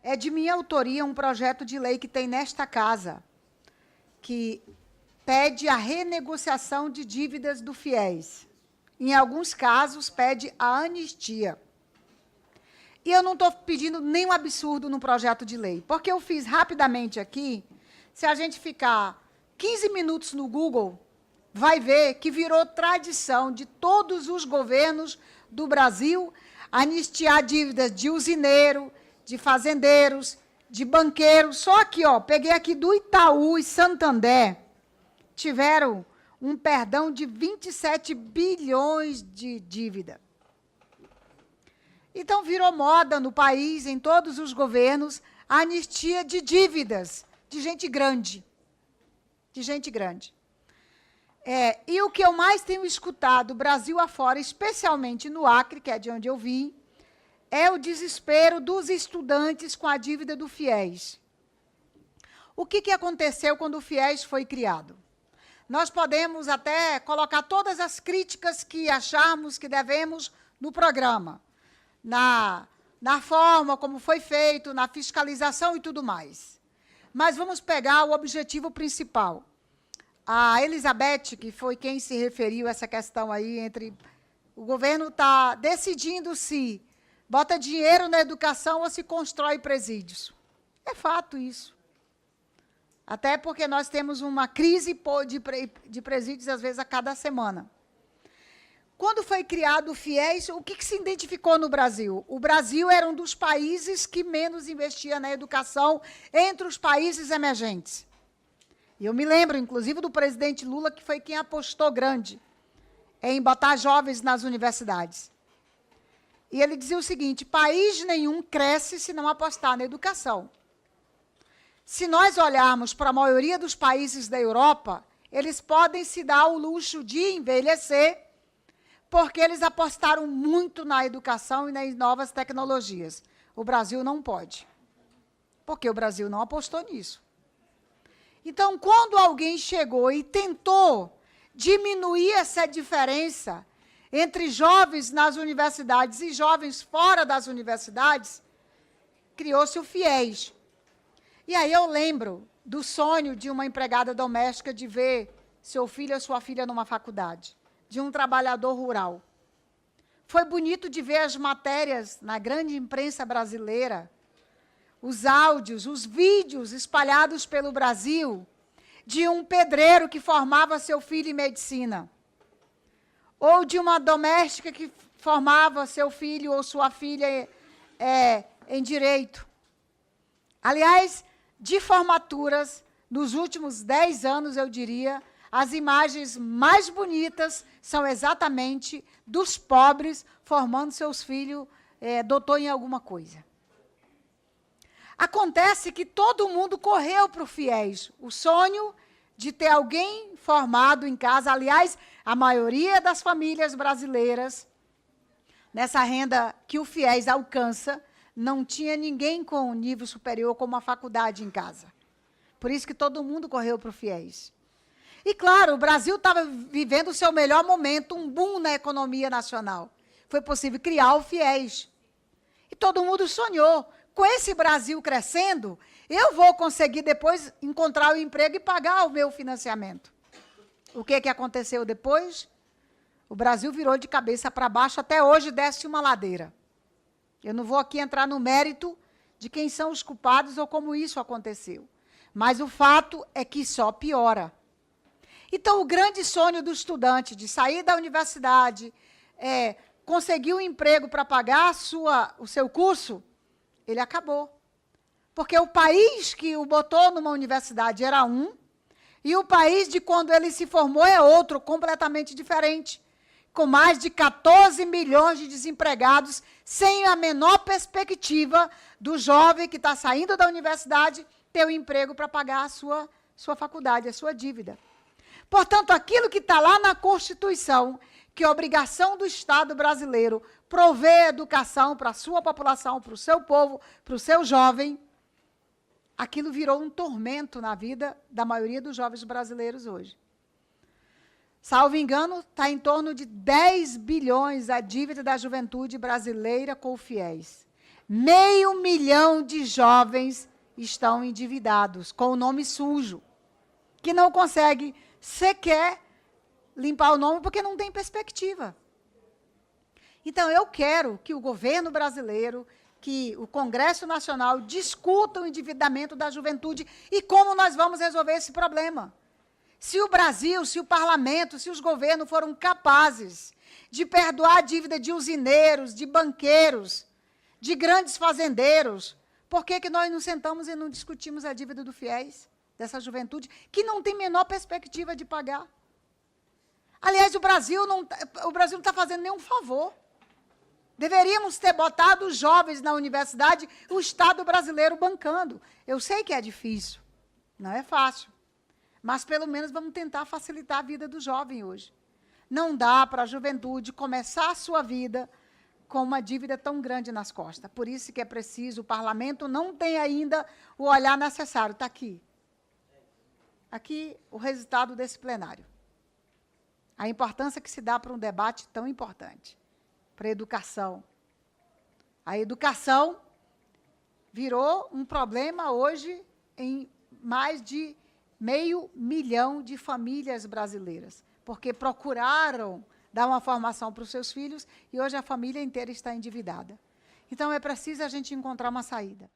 É de minha autoria um projeto de lei que tem nesta casa, que pede a renegociação de dívidas do FIES. Em alguns casos, pede a anistia. E eu não estou pedindo nenhum absurdo no projeto de lei, porque eu fiz rapidamente aqui, se a gente ficar 15 minutos no Google, vai ver que virou tradição de todos os governos do Brasil anistiar dívidas de usineiro, de fazendeiros, de banqueiros. Só aqui, ó, peguei aqui do Itaú e Santander, tiveram um perdão de 27 bilhões de dívida. Então, virou moda no país, em todos os governos, a anistia de de gente grande. De gente grande. E o que eu mais tenho escutado, Brasil afora, especialmente no Acre, que é de onde eu vim, é o desespero dos estudantes com a dívida do FIES. O que aconteceu quando o FIES foi criado? Nós podemos até colocar todas as críticas que acharmos que devemos no programa, na forma como foi feito, na fiscalização e tudo mais. Mas vamos pegar o objetivo principal. A Elizabeth, que foi quem se referiu a essa questão aí, entre o governo está decidindo se bota dinheiro na educação ou se constrói presídios. É fato isso. Até porque nós temos uma crise de presídios, às vezes, a cada semana. Quando foi criado o FIES, o que se identificou no Brasil? O Brasil era um dos países que menos investia na educação entre os países emergentes. E eu me lembro, inclusive, do presidente Lula, que foi quem apostou grande em botar jovens nas universidades. E ele dizia o seguinte: país nenhum cresce se não apostar na educação. Se nós olharmos para a maioria dos países da Europa, eles podem se dar o luxo de envelhecer, porque eles apostaram muito na educação e nas novas tecnologias. O Brasil não pode, porque o Brasil não apostou nisso. Então, quando alguém chegou e tentou diminuir essa diferença entre jovens nas universidades e jovens fora das universidades, criou-se o FIES. E aí eu lembro do sonho de uma empregada doméstica de ver seu filho ou sua filha numa faculdade, de um trabalhador rural. Foi bonito de ver as matérias na grande imprensa brasileira, os áudios, os vídeos espalhados pelo Brasil, de um pedreiro que formava seu filho em medicina, ou de uma doméstica que formava seu filho ou sua filha em direito. Aliás, de formaturas, nos últimos 10 anos, eu diria, as imagens mais bonitas são exatamente dos pobres formando seus filhos doutor em alguma coisa. Acontece que todo mundo correu para o FIES. O sonho de ter alguém formado em casa, aliás, a maioria das famílias brasileiras, nessa renda que o FIES alcança, não tinha ninguém com nível superior como uma faculdade em casa. Por isso que todo mundo correu para o FIES. E, claro, o Brasil estava vivendo o seu melhor momento, um boom na economia nacional. Foi possível criar o FIES. E todo mundo sonhou. Com esse Brasil crescendo, eu vou conseguir depois encontrar o emprego e pagar o meu financiamento. O que aconteceu depois? O Brasil virou de cabeça para baixo, até hoje desce uma ladeira. Eu não vou aqui entrar no mérito de quem são os culpados ou como isso aconteceu. Mas o fato é que só piora. Então, o grande sonho do estudante de sair da universidade, conseguir um emprego para pagar o seu curso, ele acabou. Porque o país que o botou numa universidade era um, e o país de quando ele se formou é outro, completamente diferente, com mais de 14 milhões de desempregados, sem a menor perspectiva do jovem que está saindo da universidade ter um emprego para pagar a sua faculdade, a sua dívida. Portanto, aquilo que está lá na Constituição, que é obrigação do Estado brasileiro prover educação para a sua população, para o seu povo, para o seu jovem, aquilo virou um tormento na vida da maioria dos jovens brasileiros hoje. Salvo engano, está em torno de 10 bilhões a dívida da juventude brasileira com o FIES. 500 mil de jovens estão endividados, com o nome sujo, que não consegue sequer limpar o nome porque não tem perspectiva. Então, eu quero que o governo brasileiro, que o Congresso Nacional discuta o endividamento da juventude e como nós vamos resolver esse problema. Se o Brasil, se o parlamento, se os governos foram capazes de perdoar a dívida de usineiros, de banqueiros, de grandes fazendeiros, por que nós não sentamos e não discutimos a dívida do FIES, dessa juventude, que não tem menor perspectiva de pagar? Aliás, o Brasil não está fazendo nenhum favor. Deveríamos ter botado os jovens na universidade, o Estado brasileiro bancando. Eu sei que é difícil, não é fácil, mas pelo menos vamos tentar facilitar a vida do jovem hoje. Não dá para a juventude começar a sua vida com uma dívida tão grande nas costas. Por isso que é preciso, o parlamento não tem ainda o olhar necessário. Está aqui. Aqui o resultado desse plenário. A importância que se dá para um debate tão importante. Para a educação. A educação virou um problema hoje em mais de 500 mil de famílias brasileiras, porque procuraram dar uma formação para os seus filhos e hoje a família inteira está endividada. Então, é preciso a gente encontrar uma saída.